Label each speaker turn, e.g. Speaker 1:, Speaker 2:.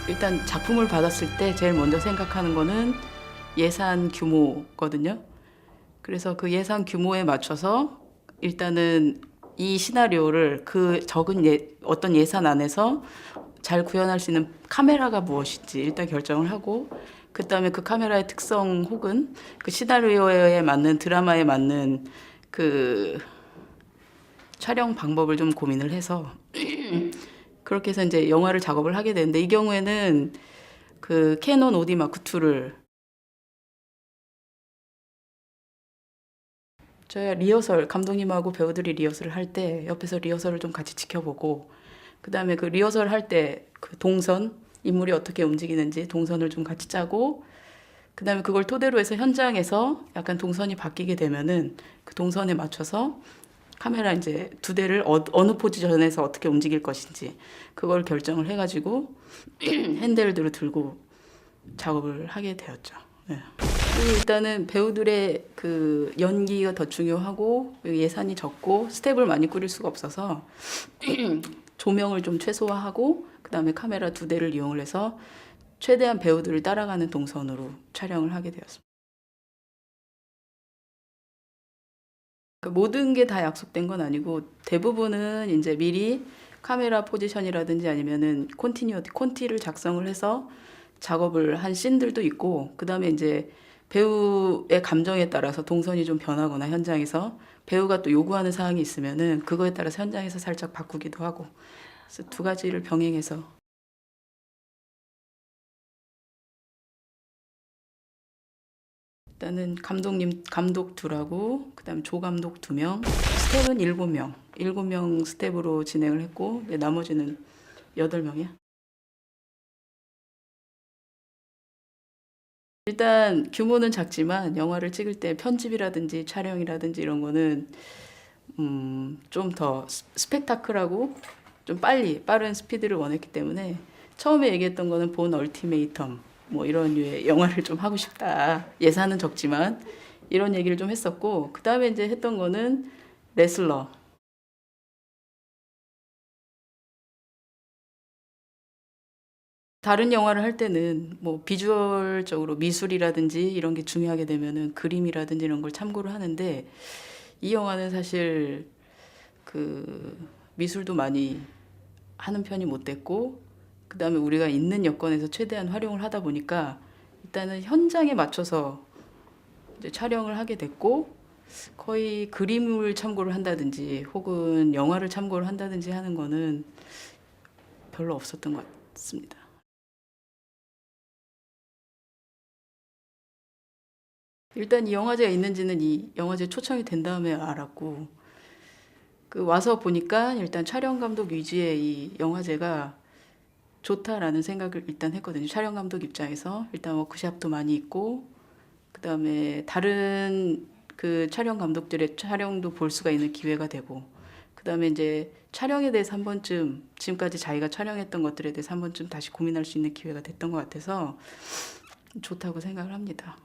Speaker 1: 일단 작품을 받았을 때 제일 먼저 생각하는 거는 예산 규모거든요. 그래서 그 예산 규모에 맞춰서 일단은 이 시나리오를 그 적은 어떤 예산 안에서 잘 구현할 수 있는 카메라가 무엇인지 일단 결정을 하고, 그다음에 그 카메라의 특성 혹은 그 시나리오에 맞는, 드라마에 맞는 그 촬영 방법을 좀 고민을 해서 그렇게 해서 이제 영화를 작업을 하게 되는데, 이 경우에는 그 캐논 OD 마크 II를 저희가 리허설, 감독님하고 배우들이 리허설을 할 때 옆에서 리허설을 좀 같이 지켜보고, 그다음에 그 리허설 할 때 그 동선, 인물이 어떻게 움직이는지 동선을 좀 같이 짜고, 그다음에 그걸 토대로 해서 현장에서 약간 동선이 바뀌게 되면은 그 동선에 맞춰서 카메라 이제 두 대를 어느 포지션에서 어떻게 움직일 것인지 그걸 결정을 해가지고 핸들드로 들고 작업을 하게 되었죠. 네. 그리고 일단은 배우들의 그 연기가 더 중요하고 예산이 적고 스텝을 많이 꾸릴 수가 없어서 조명을 좀 최소화하고 그다음에 카메라 두 대를 이용을 해서 최대한 배우들을 따라가는 동선으로 촬영을 하게 되었습니다. 모든 게 다 약속된 건 아니고 대부분은 이제 미리 카메라 포지션이라든지 아니면은 콘티를 작성을 해서 작업을 한 씬들도 있고, 그다음에 이제 배우의 감정에 따라서 동선이 좀 변하거나 현장에서 배우가 또 요구하는 사항이 있으면은 그거에 따라서 현장에서 살짝 바꾸기도 하고, 그래서 두 가지를 병행해서. 일단은 감독 둘하고 그다음에 조 감독 2명, 스텝은 7명, 7명 스텝으로 진행을 했고, 나머지는 8명이야. 일단 규모는 작지만 영화를 찍을 때 편집이라든지 촬영이라든지 이런 거는 좀 더 스펙타클하고 좀 빠른 스피드를 원했기 때문에 처음에 얘기했던 거는 본 얼티메이텀 뭐 이런 류의 영화를 좀 하고 싶다. 예산은 적지만 이런 얘기를 좀 했었고, 그다음에 이제 했던 거는 레슬러. 다른 영화를 할 때는 뭐 비주얼적으로 미술이라든지 이런 게 중요하게 되면은 그림이라든지 이런 걸 참고를 하는데, 이 영화는 사실 그 미술도 많이 하는 편이 못 됐고, 그다음에 우리가 있는 여건에서 최대한 활용을 하다 보니까 일단은 현장에 맞춰서 이제 촬영을 하게 됐고, 거의 그림을 참고를 한다든지 혹은 영화를 참고를 한다든지 하는 거는 별로 없었던 것 같습니다. 일단 이 영화제가 있는지는 이 영화제 초청이 된 다음에 알았고, 그 와서 보니까 일단 촬영 감독 위주의 이 영화제가 좋다라는 생각을 일단 했거든요. 촬영 감독 입장에서 일단 워크샵도 많이 있고, 그다음에 다른 그 촬영 감독들의 촬영도 볼 수가 있는 기회가 되고, 그다음에 이제 촬영에 대해서 한 번쯤 지금까지 자기가 촬영했던 것들에 대해서 한 번쯤 다시 고민할 수 있는 기회가 됐던 것 같아서 좋다고 생각을 합니다.